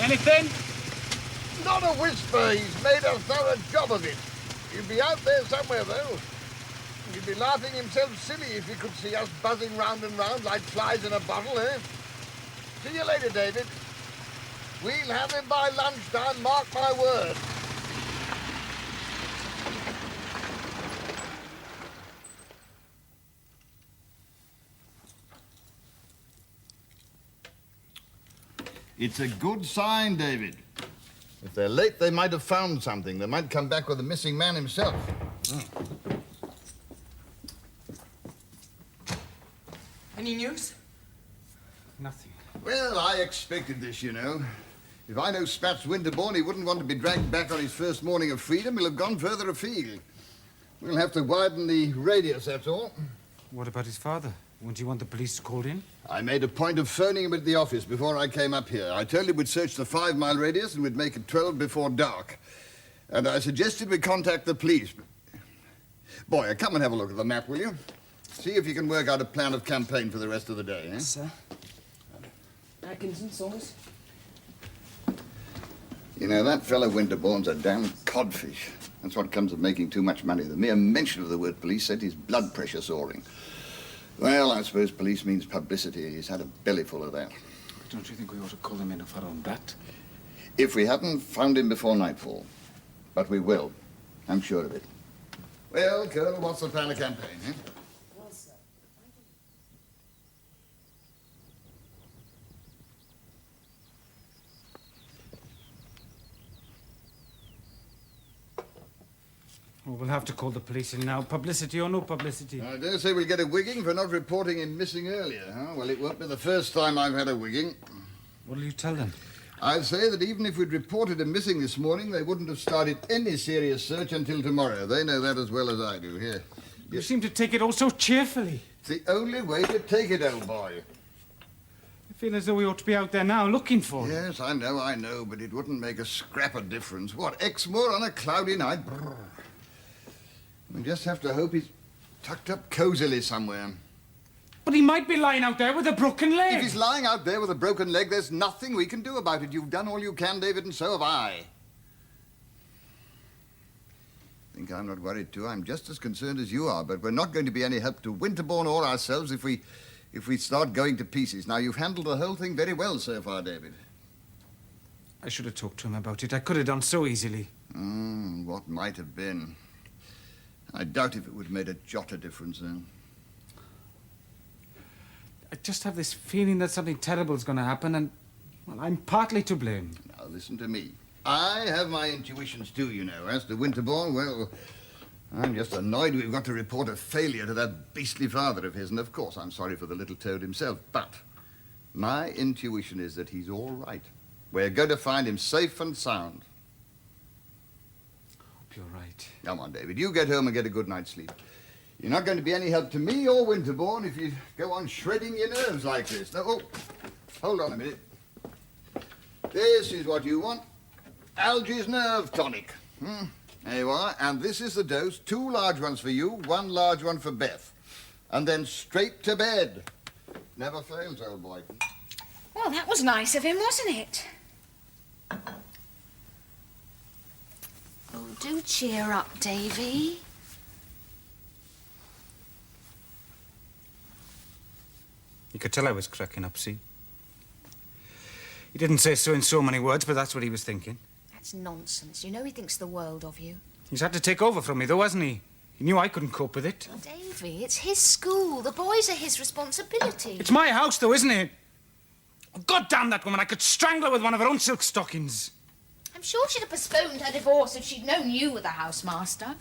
Anything? Not a whisper. He's made a thorough job of it. He'll be out there somewhere, though. He'd be laughing himself silly if he could see us buzzing round and round like flies in a bottle, eh? See you later, David. We'll have him by lunchtime, mark my word. It's a good sign, David. If they're late, they might have found something. They might come back with the missing man himself. Any news? Nothing. Well, I expected this, you know. If I know Spats Winterbourne, he wouldn't want to be dragged back on his first morning of freedom. He'll have gone further afield. We'll have to widen the radius, that's all. What about his father? Wouldn't you want the police called in? I made a point of phoning him at the office before I came up here. I told him we'd search the 5-mile radius and we'd make it 12 before dark. And I suggested we contact the police. Boy, come and have a look at the map, will you? See if you can work out a plan of campaign for the rest of the day, eh? Sir. Atkinson, Saunders. You know, that fellow Winterbourne's a damn codfish. That's what comes of making too much money. The mere mention of the word police set his blood pressure soaring. Well, I suppose police means publicity. He's had a bellyful of that. Don't you think we ought to call him in of our own bat? If we haven't found him before nightfall. But we will. I'm sure of it. Well, Colonel, what's the plan of campaign, eh? Well, sir. Well, we'll have to call the police in now. Publicity or no publicity. I dare say we'll get a wigging for not reporting him missing earlier, huh? Well, it won't be the first time I've had a wigging. What'll you tell them? I'd say that even if we'd reported him missing this morning, they wouldn't have started any serious search until tomorrow. They know that as well as I do. Here. You seem to take it all so cheerfully. It's the only way to take it, old boy. I feel as though we ought to be out there now looking for him. Yes, I know, but it wouldn't make a scrap of difference. What, Exmoor on a cloudy night? Brrr. We just have to hope he's tucked up cozily somewhere. But he might be lying out there with a broken leg. If he's lying out there with a broken leg, there's nothing we can do about it. You've done all you can, David, and so have I. Think I'm not worried, too. I'm just as concerned as you are, but we're not going to be any help to Winterbourne or ourselves if we start going to pieces. Now, you've handled the whole thing very well so far, David. I should have talked to him about it. I could have done so easily. What might have been. I doubt if it would have made a jot of difference, then. I just have this feeling that something terrible is going to happen, and, well, I'm partly to blame. Now, listen to me. I have my intuitions, too, you know. As to Winterbourne, well, I'm just annoyed we've got to report a failure to that beastly father of his, and of course I'm sorry for the little toad himself, but my intuition is that he's all right. We're going to find him safe and sound. You're right. Come on, David. You get home and get a good night's sleep. You're not going to be any help to me or Winterbourne if you go on shredding your nerves like this. No, hold on a minute. This is what you want. Algae's nerve tonic. There you are. And this is the dose. 2 large ones for you, 1 large one for Beth. And then straight to bed. Never fails, old boy. Well, that was nice of him, wasn't it? Oh, do cheer up, Davy. You could tell I was cracking up, see? He didn't say so in so many words, but that's what he was thinking. That's nonsense. You know he thinks the world of you. He's had to take over from me, though, hasn't he? He knew I couldn't cope with it. Davy, it's his school. The boys are his responsibility. It's my house, though, isn't it? Oh, God damn that woman. I could strangle her with one of her own silk stockings. I'm sure she'd have postponed her divorce if she'd known you were the housemaster.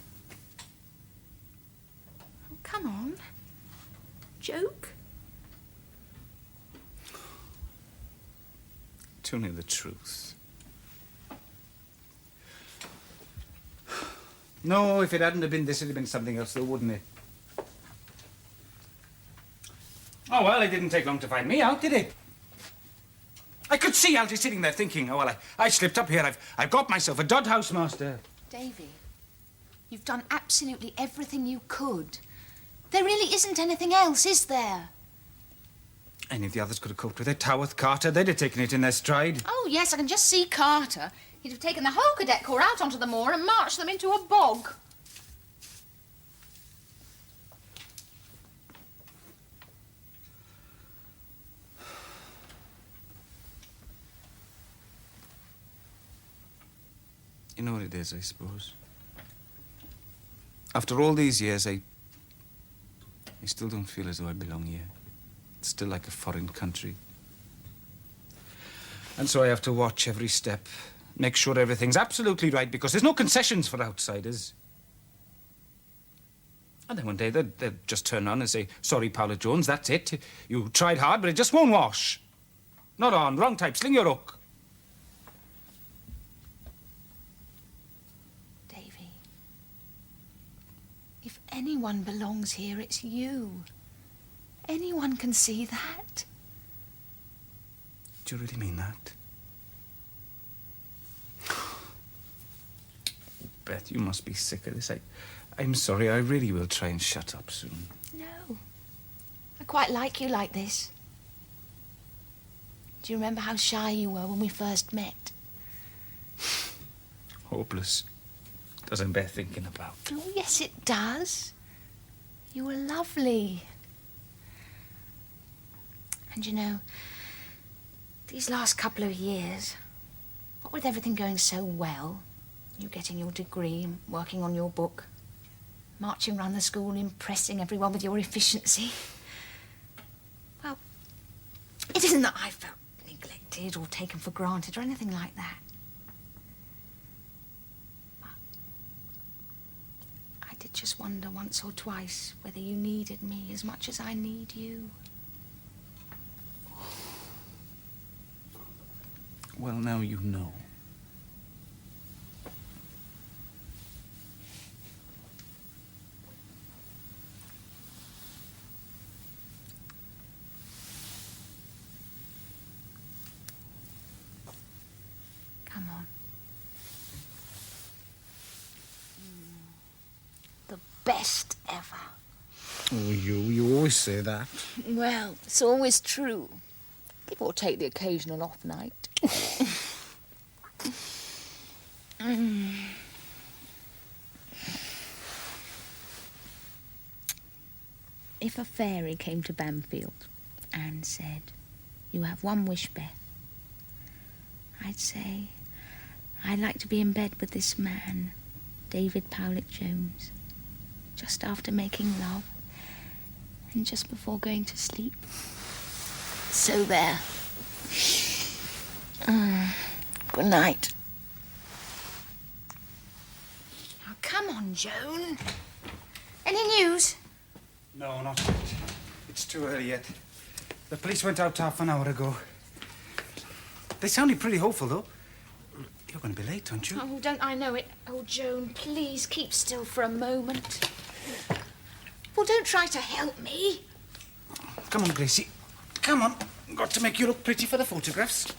Oh, come on. Joke? Tell me the truth. No, if it hadn't have been this, it'd have been something else, though, wouldn't it? Oh, well, it didn't take long to find me out, did it? I could see Algie sitting there thinking, oh, well, I slipped up here. I've got myself a dud housemaster. Davy, you've done absolutely everything you could. There really isn't anything else, is there? Any of the others could have coped with it. Taworth, Carter, they'd have taken it in their stride. Oh, yes, I can just see Carter. He'd have taken the whole cadet corps out onto the moor and marched them into a bog. You know what it is, I suppose. After all these years, I still don't feel as though I belong here. It's still like a foreign country. And so I have to watch every step, make sure everything's absolutely right, because there's no concessions for outsiders. And then one day they'll just turn around and say, sorry, Paula Jones, that's it. You tried hard, but it just won't wash. Not on, wrong type, sling your hook. Davy, if anyone belongs here, it's you. Anyone can see that. Do you really mean that? Beth, you must be sick of this. I'm sorry, I really will try and shut up soon. No. I quite like you like this. Do you remember how shy you were when we first met? Hopeless. Doesn't bear thinking about. Oh, yes, it does. You were lovely. And you know, these last couple of years, what with everything going so well, you getting your degree and working on your book, marching around the school, impressing everyone with your efficiency. Well, it isn't that I felt neglected or taken for granted or anything like that. But I did just wonder once or twice whether you needed me as much as I need you. Well, now you know. Come on. The best ever. Oh, you always say that. Well, it's always true. Give or take the occasional off night. If a fairy came to Bamfield and said, you have one wish, Beth, I'd say, I'd like to be in bed with this man, David Powlett Jones, just after making love and just before going to sleep. So there. Good night. Now, come on, Joan. Any news? No, not yet. It's too early yet. The police went out half an hour ago. They sounded pretty hopeful, though. You're going to be late, aren't you? Oh, don't I know it? Oh, Joan, please keep still for a moment. Well, don't try to help me. Come on, Gracie. Come on. Got to make you look pretty for the photographs.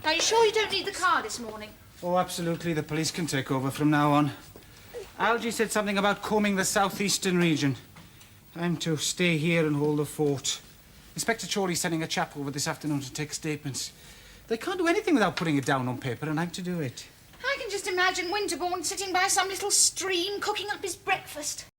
Are you sure you don't need the car this morning? Oh, absolutely. The police can take over from now on. Algie said something about combing the southeastern region. I'm to stay here and hold the fort. Inspector Chorley's sending a chap over this afternoon to take statements. They can't do anything without putting it down on paper, and I'm to do it. I can just imagine Winterbourne sitting by some little stream cooking up his breakfast.